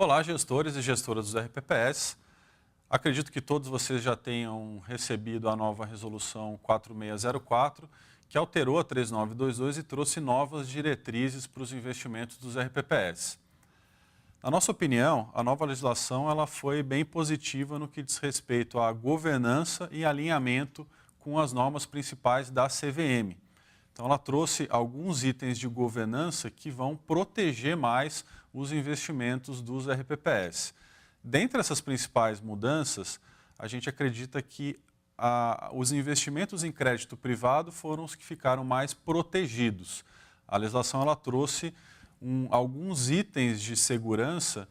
Olá, gestores e gestoras dos RPPS. Acredito que todos vocês já tenham recebido a nova resolução 4604, que alterou a 3922 e trouxe novas diretrizes para os investimentos dos RPPS. Na nossa opinião, a nova legislação ela foi bem positiva no que diz respeito à governança e alinhamento com as normas principais da CVM. Então, ela trouxe alguns itens de governança que vão proteger mais os investimentos dos RPPS. Dentre essas principais mudanças, a gente acredita que os investimentos em crédito privado foram os que ficaram mais protegidos. A legislação ela trouxe alguns itens de segurança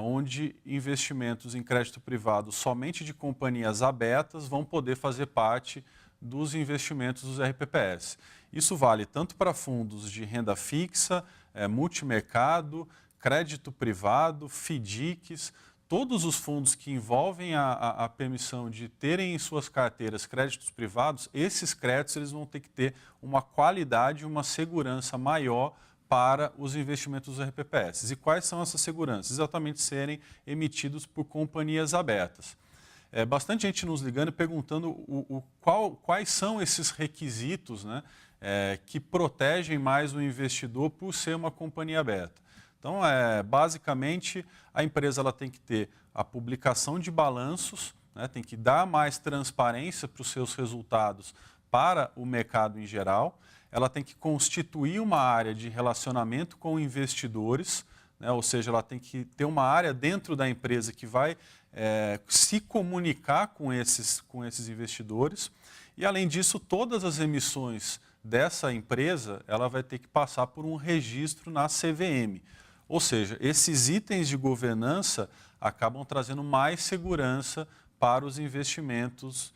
onde investimentos em crédito privado somente de companhias abertas vão poder fazer parte dos investimentos dos RPPS. Isso vale tanto para fundos de renda fixa, multimercado, crédito privado, FDICs, todos os fundos que envolvem a permissão de terem em suas carteiras créditos privados, esses créditos eles vão ter que ter uma qualidade e uma segurança maior para os investimentos dos RPPS. E quais são essas seguranças? Exatamente serem emitidos por companhias abertas. Bastante gente nos ligando e perguntando quais são esses requisitos, né, que protegem mais o investidor por ser uma companhia aberta. Então, basicamente, a empresa ela tem que ter a publicação de balanços, né, tem que dar mais transparência para os seus resultados para o mercado em geral, ela tem que constituir uma área de relacionamento com investidores, né, ou seja, ela tem que ter uma área dentro da empresa que vai se comunicar com esses investidores e, além disso, todas as emissões dessa empresa ela vai ter que passar por um registro na CVM. Ou seja, esses itens de governança acabam trazendo mais segurança para os investimentos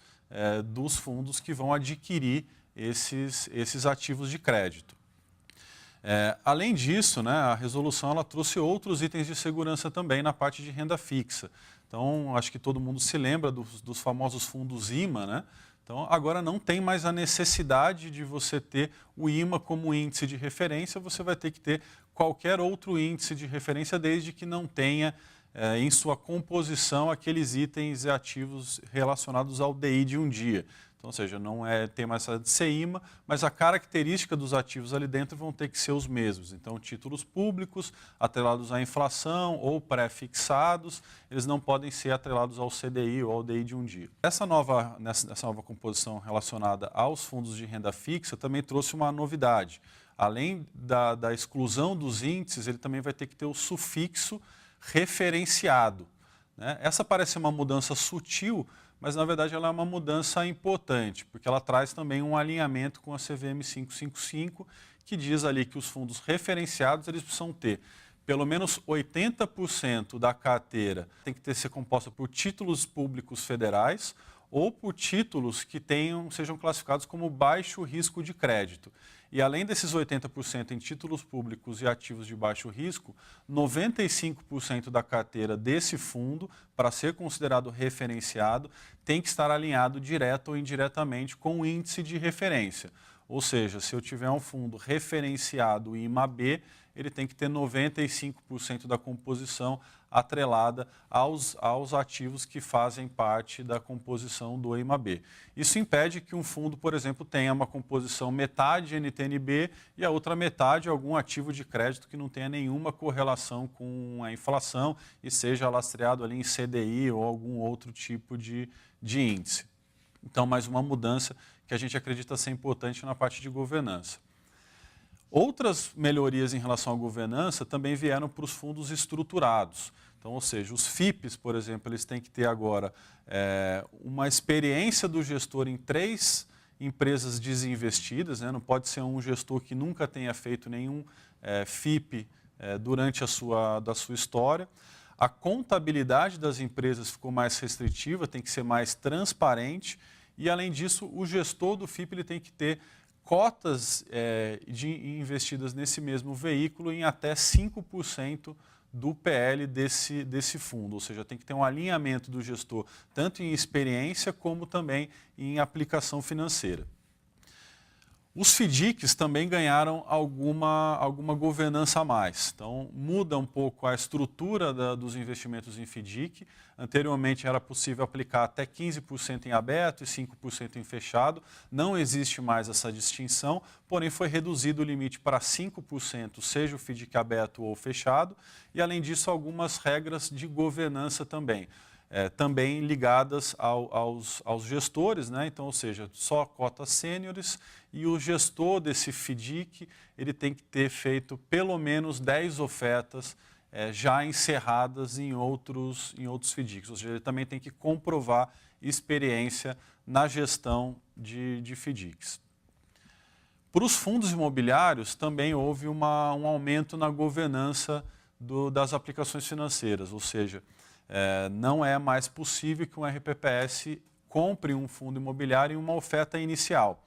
dos fundos que vão adquirir esses ativos de crédito. Além disso, né, a resolução ela trouxe outros itens de segurança também na parte de renda fixa. Então, acho que todo mundo se lembra dos famosos fundos IMA, né? Então, agora não tem mais a necessidade de você ter o IMA como índice de referência, você vai ter que ter qualquer outro índice de referência, desde que não tenha em sua composição aqueles itens e ativos relacionados ao DI de um dia. Então, ou seja, não tem mais essa de ser IMA, mas a característica dos ativos ali dentro vão ter que ser os mesmos. Então, títulos públicos atrelados à inflação ou pré-fixados, eles não podem ser atrelados ao CDI ou ao DI de um dia. Essa nova composição relacionada aos fundos de renda fixa também trouxe uma novidade. Além da exclusão dos índices, ele também vai ter que ter o sufixo referenciado, né? Essa parece uma mudança sutil, mas na verdade ela é uma mudança importante, porque ela traz também um alinhamento com a CVM 555, que diz ali que os fundos referenciados eles precisam ter pelo menos 80% da carteira tem que ser composta por títulos públicos federais ou por títulos que sejam classificados como baixo risco de crédito. E além desses 80% em títulos públicos e ativos de baixo risco, 95% da carteira desse fundo, para ser considerado referenciado, tem que estar alinhado direto ou indiretamente com o índice de referência. Ou seja, se eu tiver um fundo referenciado IMA-B, ele tem que ter 95% da composição atrelada aos ativos que fazem parte da composição do IMA-B. Isso impede que um fundo, por exemplo, tenha uma composição metade NTN-B e a outra metade algum ativo de crédito que não tenha nenhuma correlação com a inflação e seja lastreado ali em CDI ou algum outro tipo de índice. Então, mais uma mudança que a gente acredita ser importante na parte de governança. Outras melhorias em relação à governança também vieram para os fundos estruturados. Então, ou seja, os FIPs, por exemplo, eles têm que ter agora uma experiência do gestor em 3 empresas desinvestidas, né? Não pode ser um gestor que nunca tenha feito nenhum FIP durante da sua história. A contabilidade das empresas ficou mais restritiva, tem que ser mais transparente e, além disso, o gestor do FIP ele tem que ter cotas investidas nesse mesmo veículo em até 5% do PL desse fundo, ou seja, tem que ter um alinhamento do gestor, tanto em experiência como também em aplicação financeira. Os FDICs também ganharam alguma governança a mais. Então, muda um pouco a estrutura dos investimentos em FDIC. Anteriormente, era possível aplicar até 15% em aberto e 5% em fechado. Não existe mais essa distinção, porém foi reduzido o limite para 5%, seja o FDIC aberto ou fechado. E, além disso, algumas regras de governança também. Também ligadas aos gestores, né? Então, ou seja, só cotas sêniores, e o gestor desse FDIC ele tem que ter feito pelo menos 10 ofertas já encerradas em outros FDICs, ou seja, ele também tem que comprovar experiência na gestão de FDICs. Para os fundos imobiliários também houve um aumento na governança das aplicações financeiras, ou seja, não é mais possível que um RPPS compre um fundo imobiliário em uma oferta inicial.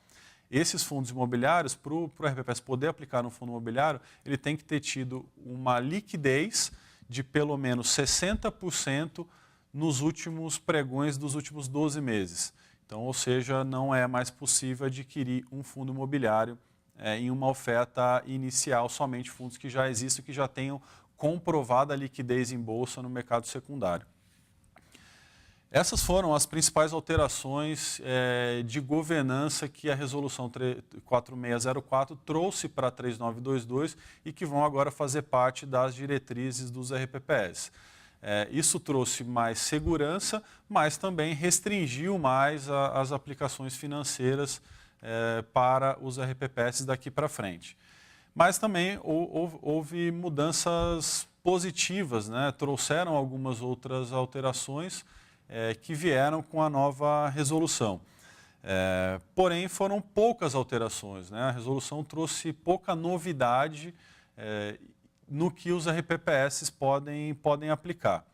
Esses fundos imobiliários, para o RPPS poder aplicar no fundo imobiliário, ele tem que ter tido uma liquidez de pelo menos 60% nos últimos pregões dos últimos 12 meses. Então, ou seja, não é mais possível adquirir um fundo imobiliário em uma oferta inicial, somente fundos que já existem, que já tenham comprovada a liquidez em bolsa no mercado secundário. Essas foram as principais alterações de governança que a Resolução 4604 trouxe para a 3922 e que vão agora fazer parte das diretrizes dos RPPS. Isso trouxe mais segurança, mas também restringiu mais as aplicações financeiras para os RPPS daqui para frente. Mas também houve mudanças positivas, né? Trouxeram algumas outras alterações que vieram com a nova resolução. Porém, foram poucas alterações, né? A resolução trouxe pouca novidade no que os RPPS podem aplicar.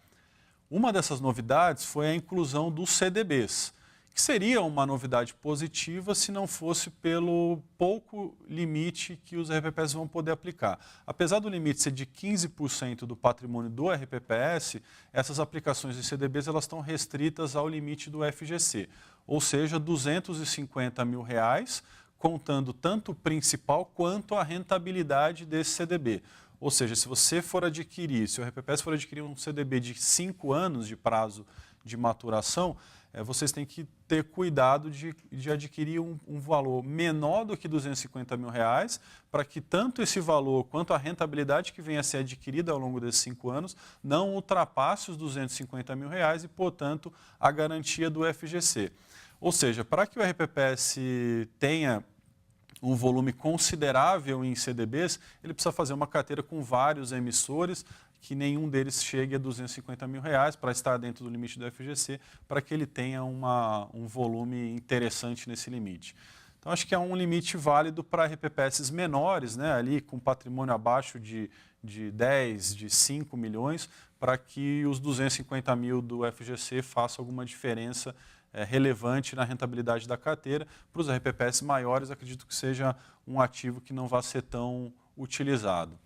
Uma dessas novidades foi a inclusão dos CDBs, que seria uma novidade positiva se não fosse pelo pouco limite que os RPPS vão poder aplicar. Apesar do limite ser de 15% do patrimônio do RPPS, essas aplicações de CDBs elas estão restritas ao limite do FGC, ou seja, R$ 250 mil, contando tanto o principal quanto a rentabilidade desse CDB. Ou seja, se você for adquirir, se o RPPS for adquirir um CDB de 5 anos de prazo de maturação, vocês têm que ter cuidado de adquirir um valor menor do que R$ 250 mil, para que tanto esse valor quanto a rentabilidade que venha a ser adquirida ao longo desses 5 anos não ultrapasse os R$ 250 mil e, portanto, a garantia do FGC. Ou seja, para que o RPPS tenha um volume considerável em CDBs, ele precisa fazer uma carteira com vários emissores, que nenhum deles chegue a R$ 250 mil para estar dentro do limite do FGC, para que ele tenha um volume interessante nesse limite. Então, acho que é um limite válido para RPPS menores, né, ali com patrimônio abaixo de 10, de 5 milhões, para que os 250 mil do FGC façam alguma diferença relevante na rentabilidade da carteira. Para os RPPS maiores, acredito que seja um ativo que não vai ser tão utilizado.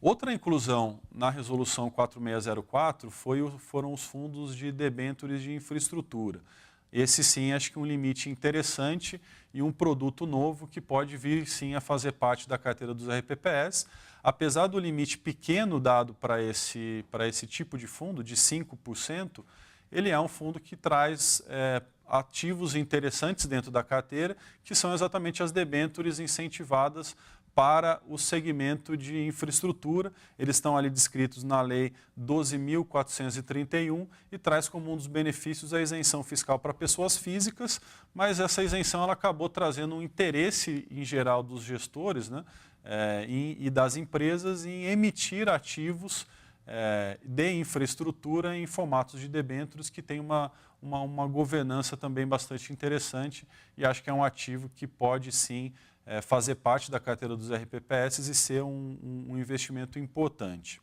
Outra inclusão na Resolução 4604 foram os fundos de debêntures de infraestrutura. Esse sim, acho que um limite interessante e um produto novo que pode vir sim a fazer parte da carteira dos RPPS. Apesar do limite pequeno dado para esse tipo de fundo, de 5%, ele é um fundo que traz ativos interessantes dentro da carteira, que são exatamente as debêntures incentivadas para o segmento de infraestrutura. Eles estão ali descritos na Lei 12.431 e traz como um dos benefícios a isenção fiscal para pessoas físicas, mas essa isenção ela acabou trazendo um interesse em geral dos gestores, né, e das empresas em emitir ativos de infraestrutura em formatos de debêntures que tem uma governança também bastante interessante, e acho que é um ativo que pode sim fazer parte da carteira dos RPPS e ser um investimento importante.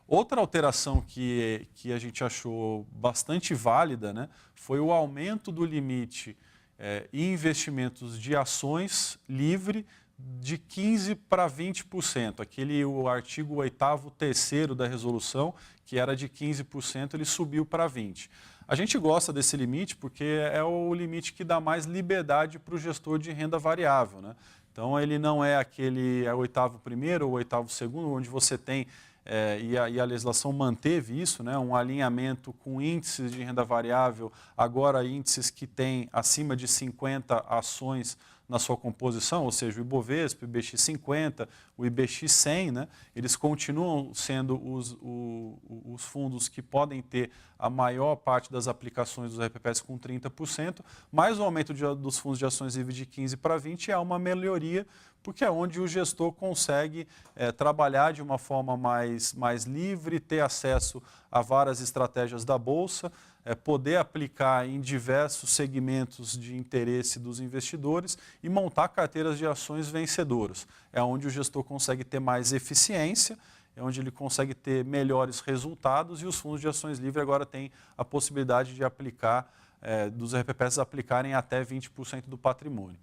Outra alteração que a gente achou bastante válida, né, foi o aumento do limite em investimentos de ações livre de 15% para 20%. O artigo 8º, 3º da resolução, que era de 15%, ele subiu para 20%. A gente gosta desse limite porque é o limite que dá mais liberdade para o gestor de renda variável, né? Então, ele não é aquele 8º primeiro ou 8º segundo, onde você tem, e a legislação manteve isso, né, um alinhamento com índices de renda variável, agora índices que têm acima de 50 ações na sua composição, ou seja, o Ibovespa, o IBX50, o IBX100, né, eles continuam sendo os fundos que podem ter a maior parte das aplicações dos RPPs com 30%, mas o aumento dos fundos de ações livres de 15% para 20% é uma melhoria, porque é onde o gestor consegue trabalhar de uma forma mais livre, ter acesso a várias estratégias da Bolsa, poder aplicar em diversos segmentos de interesse dos investidores e montar carteiras de ações vencedoras. É onde o gestor consegue ter mais eficiência, é onde ele consegue ter melhores resultados e os fundos de ações livres agora têm a possibilidade de aplicar, dos RPPs aplicarem até 20% do patrimônio.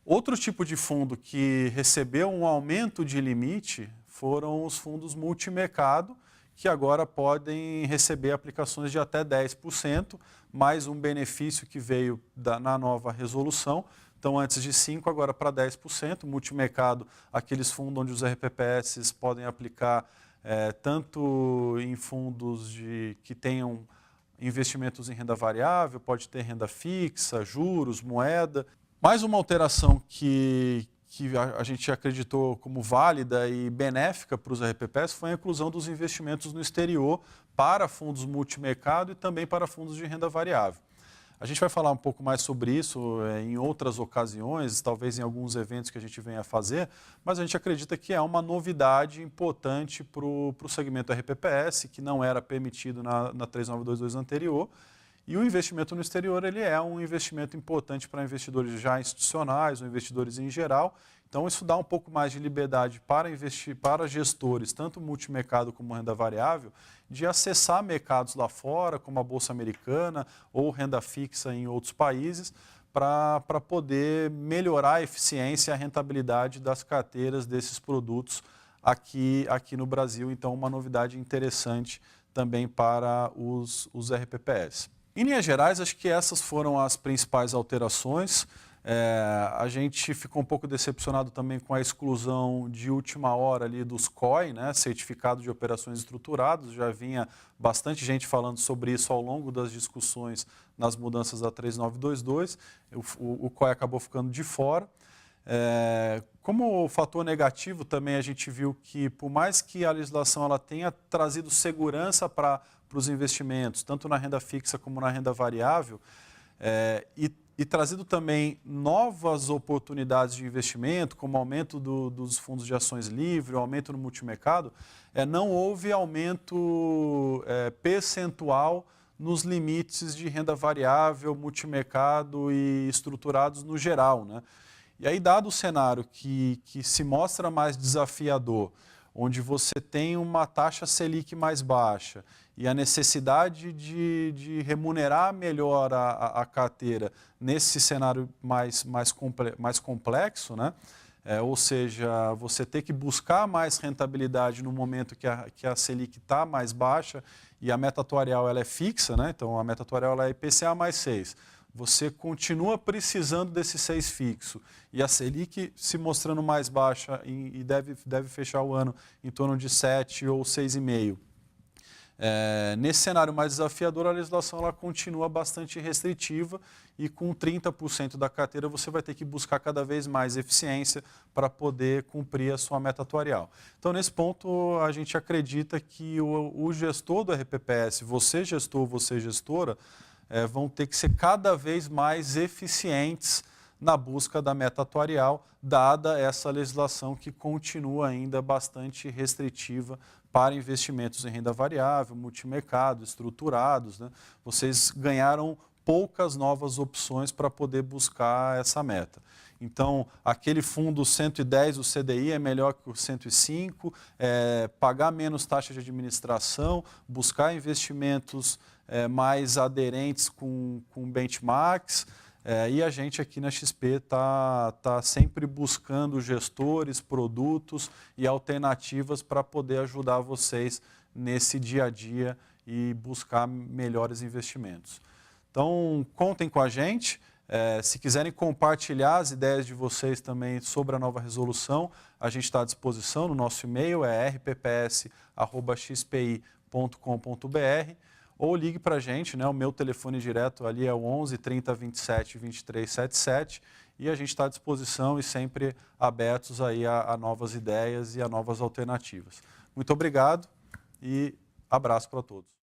Outro tipo de fundo que recebeu um aumento de limite foram os fundos multimercado, que agora podem receber aplicações de até 10%, mais um benefício que veio na nova resolução. Então, antes de 5%, agora para 10%. Multimercado, aqueles fundos onde os RPPS podem aplicar tanto em fundos que tenham investimentos em renda variável, pode ter renda fixa, juros, moeda. Mais uma alteração que a gente acreditou como válida e benéfica para os RPPs foi a inclusão dos investimentos no exterior para fundos multimercado e também para fundos de renda variável. A gente vai falar um pouco mais sobre isso em outras ocasiões, talvez em alguns eventos que a gente venha a fazer, mas a gente acredita que é uma novidade importante para o segmento RPPS, que não era permitido na 3922 anterior. E o investimento no exterior ele é um investimento importante para investidores já institucionais ou investidores em geral. Então, isso dá um pouco mais de liberdade para gestores, tanto multimercado como renda variável, de acessar mercados lá fora, como a Bolsa Americana ou renda fixa em outros países, para poder melhorar a eficiência e a rentabilidade das carteiras desses produtos aqui no Brasil. Então, uma novidade interessante também para os RPPs. Em linhas gerais, acho que essas foram as principais alterações. A gente ficou um pouco decepcionado também com a exclusão de última hora ali dos COI, né, Certificado de Operações Estruturadas. Já vinha bastante gente falando sobre isso ao longo das discussões nas mudanças da 3922. O COI acabou ficando de fora. Como fator negativo também a gente viu que, por mais que a legislação ela tenha trazido segurança para os investimentos, tanto na renda fixa como na renda variável, e trazido também novas oportunidades de investimento, como aumento dos fundos de ações livres, aumento no multimercado, não houve aumento percentual nos limites de renda variável, multimercado e estruturados no geral, né? E aí, dado o cenário que se mostra mais desafiador, onde você tem uma taxa Selic mais baixa e a necessidade de remunerar melhor a carteira nesse cenário mais complexo, né? Ou seja, você ter que buscar mais rentabilidade no momento que a Selic está mais baixa e a meta atuarial ela é fixa, né? Então a meta atuarial ela é IPCA mais 6. Você continua precisando desse 6 fixo e a Selic se mostrando mais baixa e deve fechar o ano em torno de 7 ou 6,5. Nesse cenário mais desafiador, a legislação ela continua bastante restritiva e com 30% da carteira você vai ter que buscar cada vez mais eficiência para poder cumprir a sua meta atuarial. Então, nesse ponto, a gente acredita que o gestor do RPPS, você gestor, você gestora, vão ter que ser cada vez mais eficientes na busca da meta atuarial, dada essa legislação que continua ainda bastante restritiva para investimentos em renda variável, multimercado, estruturados, né? Vocês ganharam poucas novas opções para poder buscar essa meta. Então, aquele fundo 110, o CDI, é melhor que o 105, pagar menos taxa de administração, buscar investimentos mais aderentes com benchmarks, E a gente aqui na XP tá sempre buscando gestores, produtos e alternativas para poder ajudar vocês nesse dia a dia e buscar melhores investimentos. Então, contem com a gente. Se quiserem compartilhar as ideias de vocês também sobre a nova resolução, a gente está à disposição. No nosso e-mail é rpps@xpi.com.br ou ligue para a gente, né? O meu telefone direto ali é o 11 30 27 23 77 e a gente está à disposição e sempre abertos aí a novas ideias e a novas alternativas. Muito obrigado e abraço para todos.